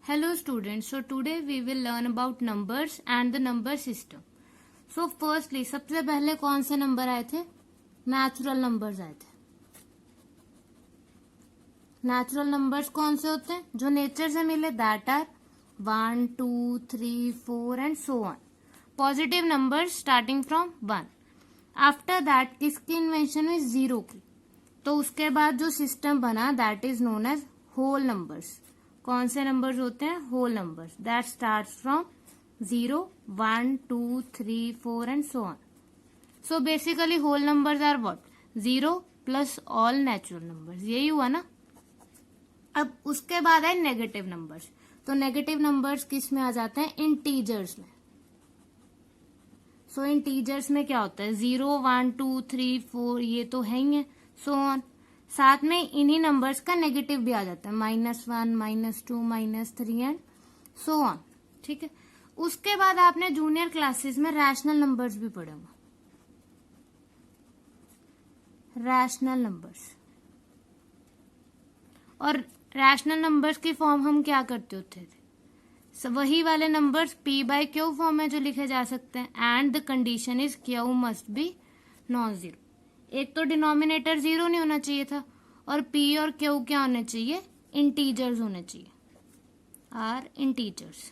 Hello students, so today we will learn about numbers and the number system. So firstly, सबसे पहले कौन से number आए थे? नेचुरल नंबर्स आए थे. नेचुरल नंबर्स कौन से होते हैं? जो नेचर से मिले, that are 1, 2, 3, 4 and so on. Positive numbers starting from 1. After that किसकी इन्वेंशन हुई? जीरो की. तो उसके बाद जो सिस्टम बना that is known as whole numbers. कौन से नंबर्स होते हैं? Whole numbers that starts from 0, 1, 2, 3, 4 and so on. So basically whole numbers are what? 0 plus all natural numbers. यही हुआ ना. अब उसके बाद है नेगेटिव नंबर्स. तो नेगेटिव नंबर्स किस में आ जाते हैं? इंटीजर्स में. सो इंटीजर्स में क्या होता है? 0, 1, 2, 3, 4 ये तो है ही है. So on. साथ में इन्हीं नंबर्स का नेगेटिव भी आ जाता है. -1, -2, -3 एंड सो ऑन. ठीक है. उसके बाद आपने जूनियर क्लासेस में रैशनल नंबर्स भी पढ़े होंगे. Rational numbers. और रैशनल नंबर्स की फॉर्म हम क्या करते होते थे? वही वाले नंबर्स p/q फॉर्म में जो लिखे जा सकते हैं. And the condition is q must be non zero. एक तो डिनोमिनेटर जीरो नहीं होना चाहिए था और p और q क्या होने चाहिए? इंटीजर्स होने चाहिए. Are integers.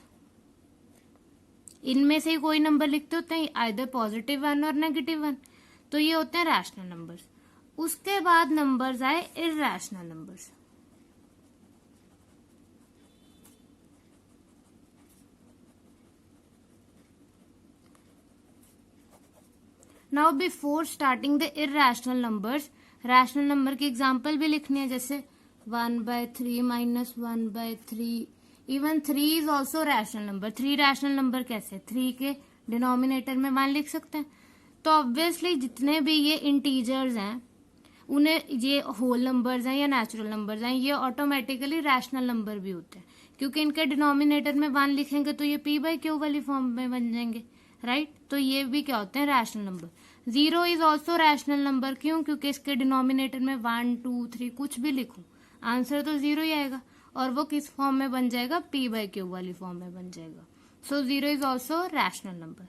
इनमें से ही कोई नंबर लिखते होते हैं, आइदर +1 और -1. तो ये होते हैं रैशनल नंबर्स. उसके बाद नंबर्स आए irrational numbers. Now before starting the irrational numbers, rational number की एग्जांपल भी लिखनी है. जैसे 1/3 -1/3. Even 3 is also rational number. 3 rational number कैसे? 3 के डिनोमिनेटर में 1 लिख सकते हैं. तो ऑब्वियसली जितने भी ये इंटीजर्स हैं उन्हें, ये होल नंबर्स हैं या नेचुरल नंबर्स हैं, ये ऑटोमेटिकली रैशनल नंबर भी होते हैं. क्योंकि इनके डिनोमिनेटर में 1 लिखेंगे तो ये p/q वाली फॉर्म में बन जाएंगे. राइट. तो ये भी क्या होते हैं? Rational number. 0 is also rational number. क्यों? क्योंकि इसके डिनोमिनेटर में 1, 2, 3 कुछ भी लिखूं, आंसर तो 0 ही आएगा. और वो किस फॉर्म में बन जाएगा? p/q वाली फॉर्म में बन जाएगा. सो 0 इज ऑल्सो रैशनल नंबर.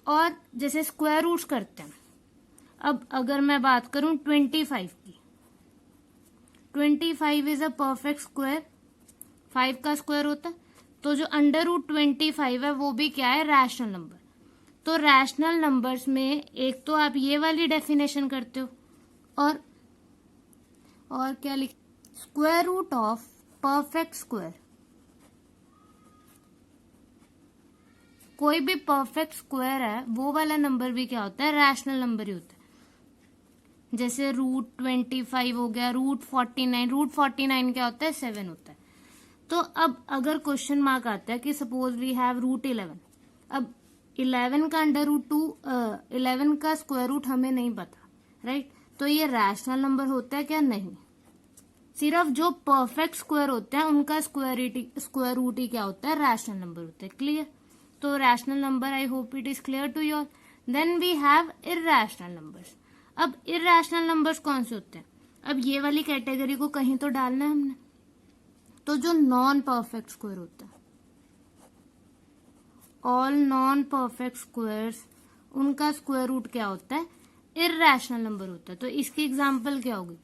और जैसे स्क्वायर रूट्स करते हैं. अब अगर मैं बात करूं 25 की, 25 इज अ परफेक्ट स्क्वायर. 5 का स्क्वायर होता है. तो जो √25 है वो भी क्या है? Rational number. तो रैशनल नंबर्स में एक तो आप ये वाली डेफिनेशन करते हो और क्या लिख? Square root of perfect square. कोई भी परफेक्ट स्क्वायर है वो वाला नंबर भी क्या होता है? रैशनल नंबर ही होता है. जैसे √25 हो गया, √49. √49 क्या होता है? 7 होता है. तो अब अगर क्वेश्चन मार्क आता है कि सपोज वी हैव √11. अब 11 का √2, 11 का स्क्वायर रूट हमें नहीं पता. राइट. तो ये रैशनल नंबर होता है क्या? नहीं. सिर्फ जो परफेक्ट स्क्वायर होते हैं उनका स्क्वायर रूट ही क्या होता है? रैशनल नंबर होता है. क्लियर. तो rational number, I hope it is clear to you all. Then we have irrational numbers. अब इरैशनल नंबर्स कौन से होते हैं? अब ये वाली कैटेगरी को कहीं तो डालना है हमने. तो जो नॉन परफेक्ट स्क्वायर होता है, ऑल नॉन परफेक्ट स्क्वायर्स, उनका स्क्वायर रूट क्या होता है? इरैशनल नंबर होता है. तो इसकी एग्जांपल क्या होगी?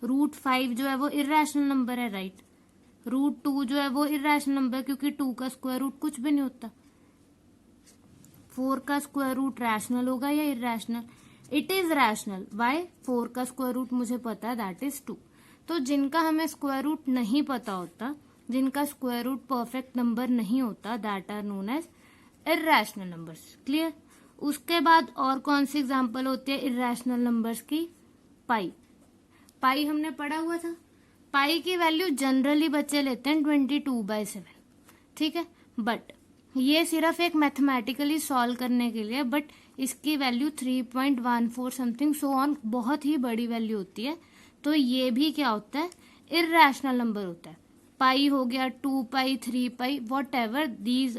√5 जो है वो इरैशनल नंबर है. राइट. √2 जो है वो इरैशनल नंबर है क्योंकि 2 का स्क्वायर रूट कुछ भी नहीं होता. 4 का स्क्वायर रूट रैशनल होगा या irrational? It is rational. Why? 4 का स्क्वायर रूट मुझे पता है, दैट इज 2. तो जिनका हमें स्क्वायर रूट नहीं पता होता, जिनका स्क्वायर रूट परफेक्ट नंबर नहीं होता, that are known as irrational numbers. Clear. उसके बाद और कौन सी एग्जांपल होती है इरैशनल नंबर्स की? पाई. पाई हमने पढ़ा हुआ था. पाई की वैल्यू जनरली बच्चे लेते हैं 22/7. ठीक है. बट ये सिर्फ एक मैथमेटिकली सॉल्व करने के लिए, बट इसकी वैल्यू 3.14 समथिंग सो ऑन, बहुत ही बड़ी वैल्यू होती है. तो ये भी क्या होता है? इरैशनल नंबर होता है. पाई हो गया, 2π, 3π, वॉट एवर दीज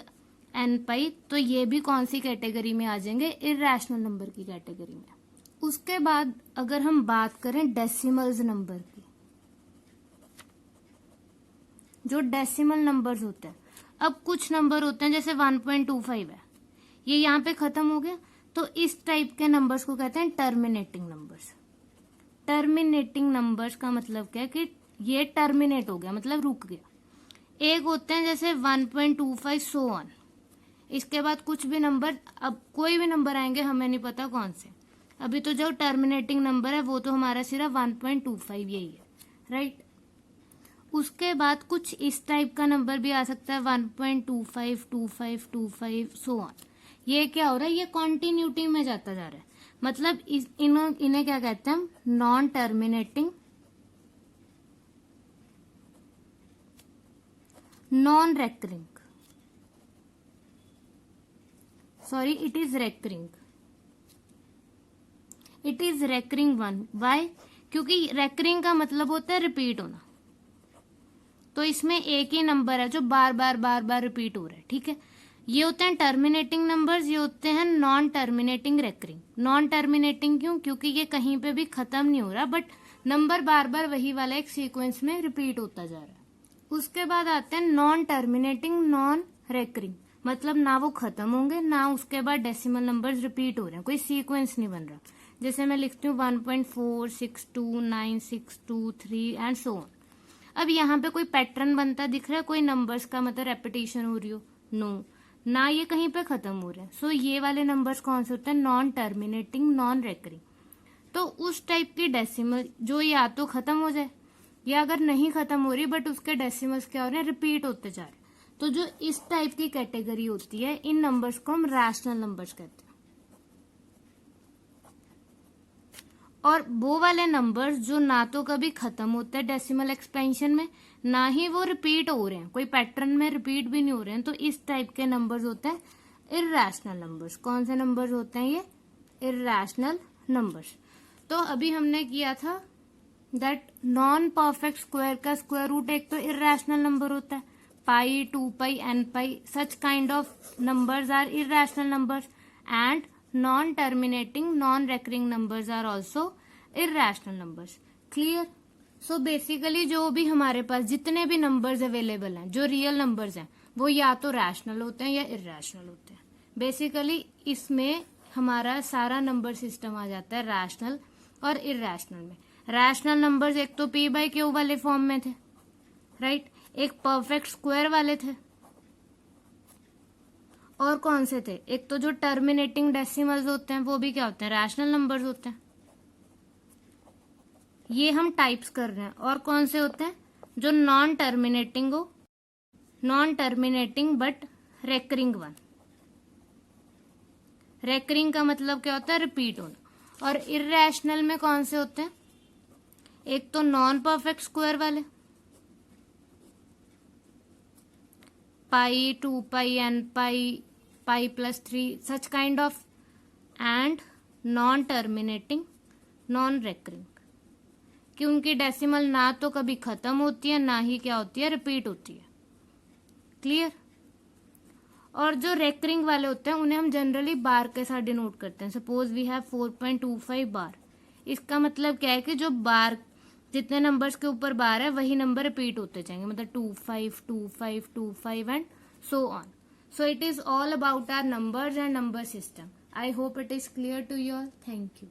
n π. तो ये भी कौन सी कैटेगरी में आ जाएंगे? इरैशनल नंबर की कैटेगरी में. उसके बाद अगर हम बात करें डेसिमल्स नंबर की, जो डेसिमल नंबर्स होते हैं। अब कुछ नंबर होते हैं जैसे 1.25 है, ये यहाँ पे खत्म हो गया, तो इस टाइप के नंबर्स को कहते हैं टर्मिनेटिंग नंबर्स। टर्मिनेटिंग नंबर्स का मतलब क्या है कि ये टर्मिनेट हो गया, मतलब रुक गया। एक होते हैं जैसे 1.25 सो ऑन, इसके बाद कुछ भी नंबर, अब कोई भी नंबर आएंगे, हमें नहीं पता कौन से। अभी तो जो टर्मिनेटिंग नंबर है वो तो हमारा सिर्फ 1.25 यही है, राइट। उसके बाद कुछ इस टाइप का नंबर भी आ सकता है 1.25, 25, 25 सो ऑन। ये क्या हो रहा है, ये कॉन्टिन्यूटी में जाता जा रहा है, मतलब इन्हें क्या कहते हैं हम, non terminating, non recurring, sorry it is recurring, it is recurring one. Why? क्योंकि रेकरिंग का मतलब होता है रिपीट होना, तो इसमें एक ही नंबर है जो बार बार बार बार रिपीट हो रहा है, ठीक है। ये होते हैं टर्मिनेटिंग नंबर्स, ये होते हैं non terminating recurring. Non terminating क्यों? क्योंकि ये कहीं पे भी खत्म नहीं हो रहा, बट नंबर बार बार वही वाला एक सीक्वेंस में रिपीट होता जा रहा है। उसके बाद आते हैं नॉन टर्मिनेटिंग नॉन रेकरिंग, मतलब ना वो खत्म होंगे ना उसके बाद डेसिमल नंबर्स रिपीट हो रहे हैं, कोई सीक्वेंस नहीं बन रहा। जैसे मैं लिखती हूँ 1.4, 6.2, 9, 6.2, 3 एंड सो ऑन। अब यहाँ पे कोई पैटर्न बनता दिख रहा है कोई नंबर्स का, मतलब रेपिटेशन हो रही हो? नो, ना ये कहीं पे खत्म हो रहे हैं। सो ये वाले नंबर्स कौन से होते हैं? Non terminating non recurring. तो उस टाइप की डेसिमल जो या तो खत्म हो जाए, या अगर नहीं खत्म हो रही बट उसके डेसिमल्स क्या हो रहे हैं, रिपीट होते जा रहे हैं, तो जो इस टाइप की कैटेगरी होती है, इन नंबर्स को हम रैशनल नंबर्स कहते हैं। और वो वाले नंबर्स जो ना तो कभी खत्म होते हैं डेसिमल एक्सपेंशन में, ना ही वो रिपीट हो रहे हैं, कोई पैटर्न में रिपीट भी नहीं हो रहे हैं, तो इस टाइप के नंबर्स होते हैं इररेशनल नंबर्स। कौन से नंबर्स होते हैं ये? Irrational numbers. तो अभी हमने किया था दैट नॉन परफेक्ट स्क्वायर का स्क्वायर रूट एक तो इररेशनल नंबर होता है, pi, 2 pi, n pi, such kind of numbers are irrational numbers, and non terminating non recurring numbers are also irrational numbers. Clear? So basically जो भी हमारे पास जितने भी नंबर्स अवेलेबल हैं, जो रियल नंबर्स हैं, वो या तो रैशनल होते हैं या इररेशनल होते हैं। बेसिकली इसमें हमारा सारा नंबर सिस्टम आ जाता है रैशनल और इररेशनल में। रैशनल नंबर्स एक तो p बाई क्यू वाले फॉर्म में थे, राइट, एक परफेक्ट स्क्वायर वाले थे, और कौन से थे? एक तो जो टर्मिनेटिंग डेसिमल्स होते हैं वो भी क्या होते हैं? रैशनल नंबर्स होते हैं। ये हम टाइप्स कर रहे हैं। और कौन से होते हैं? जो नॉन टर्मिनेटिंग हो, non terminating but recurring one. Recurring का मतलब क्या होता है? रिपीट होना। और इररेशनल में कौन से होते हैं? एक तो नॉन परफेक्ट स्क्वायर वाले, पाई, 2 pi, n pi, pi plus 3, such kind of, and non terminating non recurring, कि उनकी डेसिमल ना तो कभी खत्म होती है ना ही क्या होती है, रिपीट होती है। क्लियर? और जो रेकरिंग वाले होते हैं उन्हें हम जनरली बार के साथ डिनोट करते हैं। सपोज वी हैव 4.25 बार। इसका मतलब क्या है कि जो बार, जितने नंबर्स के ऊपर बार है वही नंबर रिपीट होते जाएंगे, मतलब 25, 25, 25 and so on. So it is all about our numbers and number system. I hope it is clear to you all. Thank you.